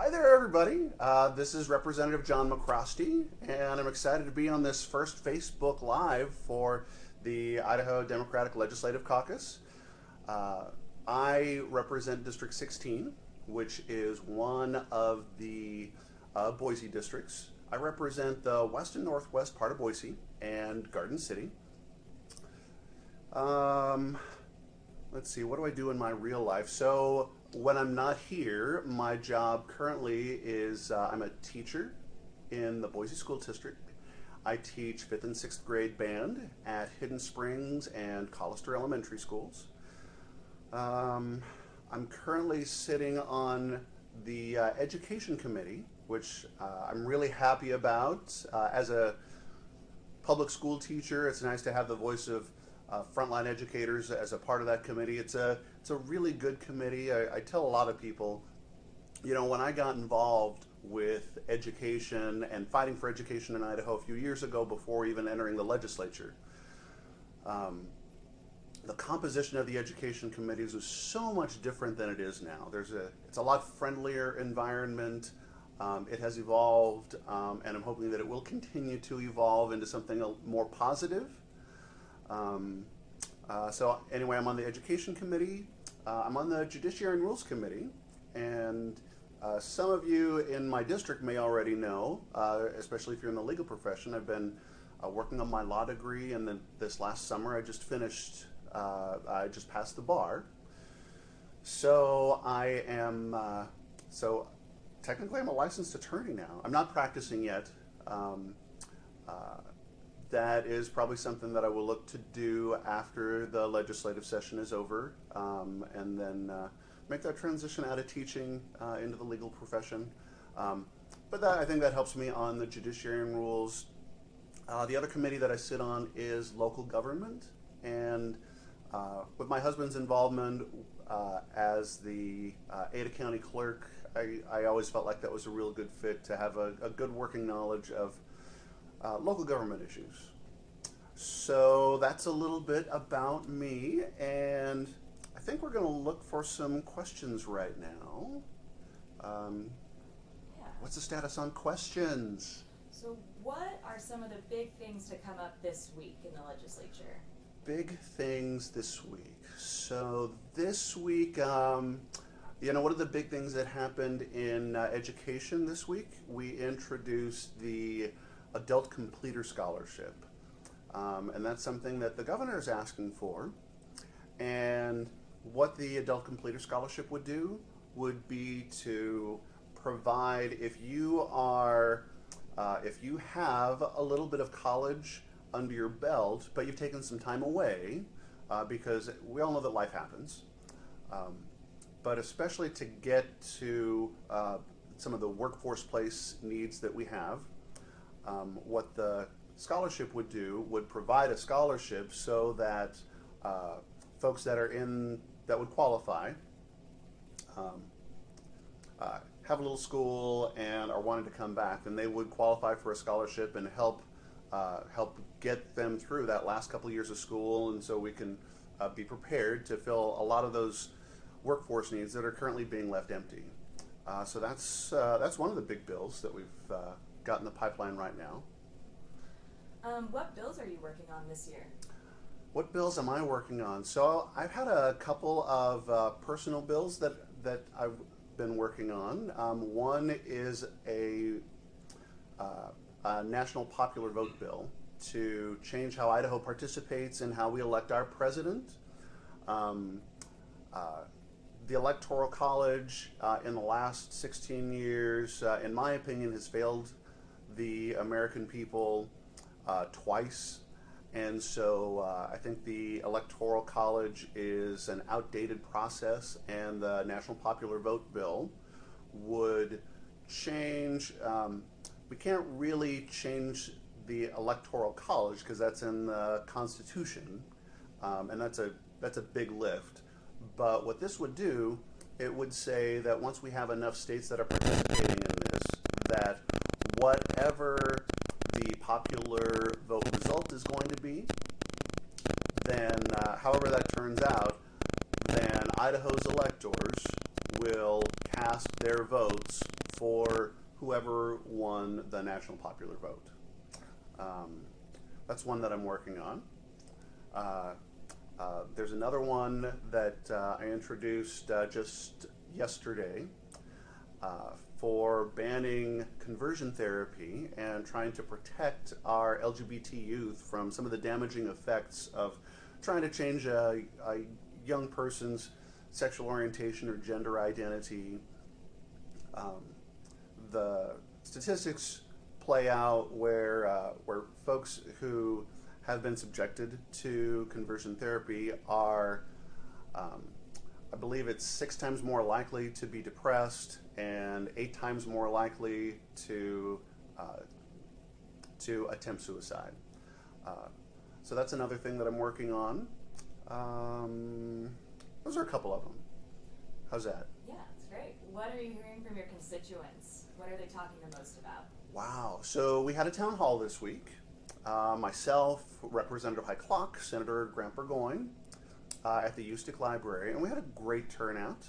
Hi there, everybody. This is Representative John McCrostie, and I'm excited to be on this first Facebook Live for the Idaho Democratic Legislative Caucus. I represent District 16, which is one of the Boise districts. I represent the west and northwest part of Boise and Garden City. Let's see, what do I do in my real life? So when I'm not here, my job currently is I'm a teacher in the Boise School District. I teach 5th and 6th grade band at Hidden Springs and Collister Elementary Schools. I'm currently sitting on the Education Committee, which I'm really happy about. As a public school teacher, it's nice to have the voice of frontline educators as a part of that committee. It's a really good committee. I tell a lot of people, you know, when I got involved with education and fighting for education in Idaho a few years ago before even entering the legislature, the composition of the education committees was so much different than it is now. It's a lot friendlier environment. It has evolved, and I'm hoping that it will continue to evolve into something more positive. So anyway, I'm on the Education Committee. I'm on the Judiciary and Rules Committee, and some of you in my district may already know, especially if you're in the legal profession, I've been working on my law degree, and then this last summer I just finished, I just passed the bar. So I am, so technically I'm a licensed attorney now. I'm not practicing yet. That is probably something that I will look to do after the legislative session is over, and then make that transition out of teaching into the legal profession. But I think that helps me on the Judiciary and Rules. The other committee that I sit on is local government, and with my husband's involvement as the Ada County clerk, I always felt like that was a real good fit to have a good working knowledge of local government issues. So that's a little bit about me, and I think we're going to look for some questions right now. What's the status on questions? So what are some of the big things to come up this week in the legislature? Big things this week. So this week, you know, one of the big things that happened in education this week, we introduced the Adult Completer Scholarship, and that's something that the governor is asking for. And what the Adult Completer Scholarship would do would be to provide, if you have a little bit of college under your belt, but you've taken some time away, because we all know that life happens, but especially to get to some of the workforce place needs that we have, what the scholarship would do would provide a scholarship so that folks that would qualify have a little school and are wanting to come back, and they would qualify for a scholarship and help get them through that last couple of years of school, and so we can be prepared to fill a lot of those workforce needs that are currently being left empty. So that's one of the big bills that we've got in the pipeline right now. What bills are you working on this year? What bills am I working on? So I've had a couple of personal bills that I've been working on. One is a national popular vote bill to change how Idaho participates in how we elect our president. The Electoral College in the last 16 years, in my opinion, has failed the American people twice, and so I think the Electoral College is an outdated process, and the National Popular Vote Bill would change. We can't really change the Electoral College because that's in the Constitution, and that's a big lift. But what this would do, it would say that once we have enough states that are participating in this, that whatever the popular vote result is going to be, then however that turns out, then Idaho's electors will cast their votes for whoever won the national popular vote. That's one that I'm working on. There's another one that I introduced just yesterday for banning conversion therapy and trying to protect our LGBT youth from some of the damaging effects of trying to change a young person's sexual orientation or gender identity. The statistics play out where folks who have been subjected to conversion therapy are, I believe it's 6 times more likely to be depressed and 8 times more likely to attempt suicide. So that's another thing that I'm working on. Those are a couple of them. How's that? Yeah, that's great. What are you hearing from your constituents? What are they talking the most about? Wow. So we had a town hall this week. Myself, Representative High Clock, Senator Grant Burgoyne at the Ustick Library, and we had a great turnout.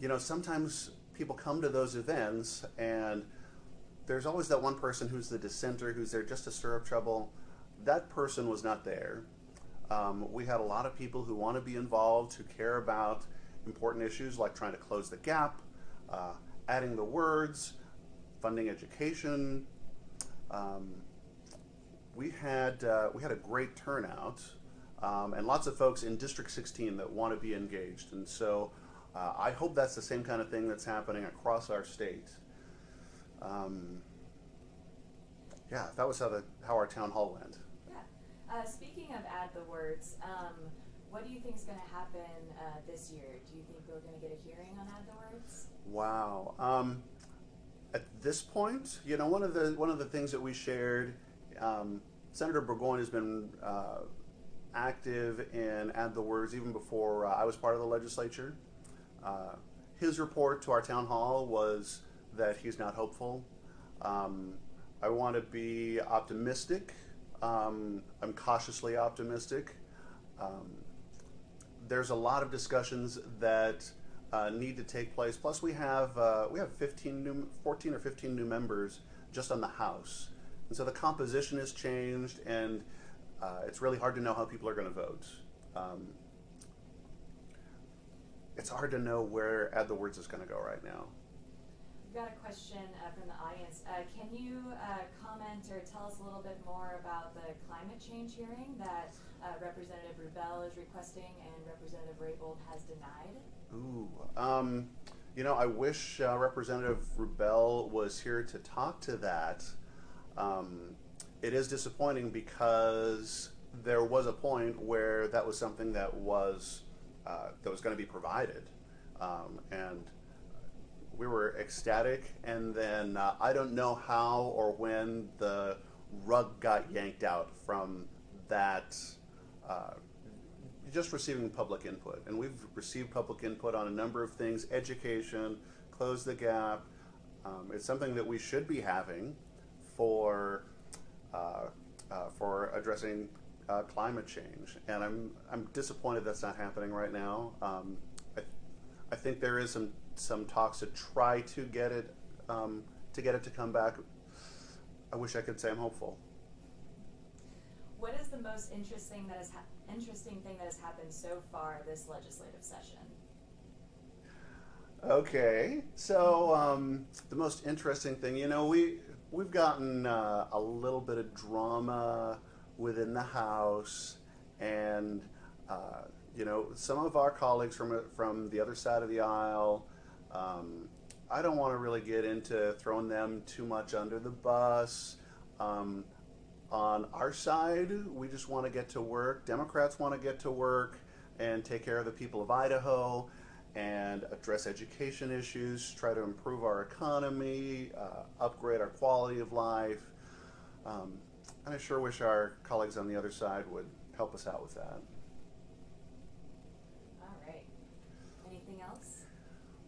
You know, sometimes people come to those events and there's always that one person who's the dissenter, who's there just to stir up trouble. That person was not there. We had a lot of people who want to be involved, who care about important issues like trying to close the gap, adding the words, funding education. We had a great turnout, and lots of folks in District 16 that want to be engaged. And so I hope that's the same kind of thing that's happening across our state. Yeah, that was how our town hall went. Yeah. Speaking of add the words, what do you think is going to happen this year? Do you think we're going to get a hearing on add the words? Wow. At this point, you know, one of the things that we shared, Senator Burgoyne has been active in add the words even before I was part of the legislature. His report to our town hall was that he's not hopeful. I want to be optimistic. I'm cautiously optimistic. There's a lot of discussions that need to take place. Plus, we have 14 or 15 new members just on the House, and so the composition has changed, and it's really hard to know how people are going to vote. It's hard to know where add the words is going to go right now. We've got a question from the audience. Can you comment or tell us a little bit more about the climate change hearing that Representative Rubel is requesting and Representative Raybould has denied? Ooh, you know, I wish Representative Rubel was here to talk to that. It is disappointing because there was a point where that was something that was going to be provided, and we were ecstatic, and then I don't know how or when the rug got yanked out from that, just receiving public input. And we've received public input on a number of things: education, close the gap. It's something that we should be having for addressing climate change. And I'm disappointed that's not happening right now. I think there is some talks to try to get it to come back. I wish I could say I'm hopeful. What is the most interesting thing that has happened so far this legislative session? Okay, so the most interesting thing, you know, we've gotten a little bit of drama within the House, and you know, some of our colleagues from the other side of the aisle. I don't want to really get into throwing them too much under the bus. On our side, we just want to get to work. Democrats want to get to work and take care of the people of Idaho and address education issues, try to improve our economy, upgrade our quality of life. And I sure wish our colleagues on the other side would help us out with that. All right. Anything else?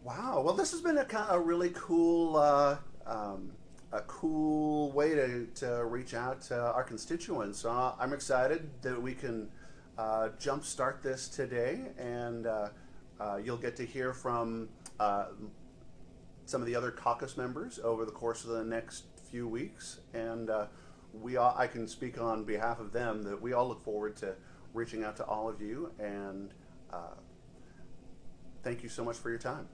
Wow. Well, this has been a really cool, a cool way to reach out to our constituents. I'm excited that we can jumpstart this today, and you'll get to hear from some of the other caucus members over the course of the next few weeks, and I can speak on behalf of them that we all look forward to reaching out to all of you, and thank you so much for your time.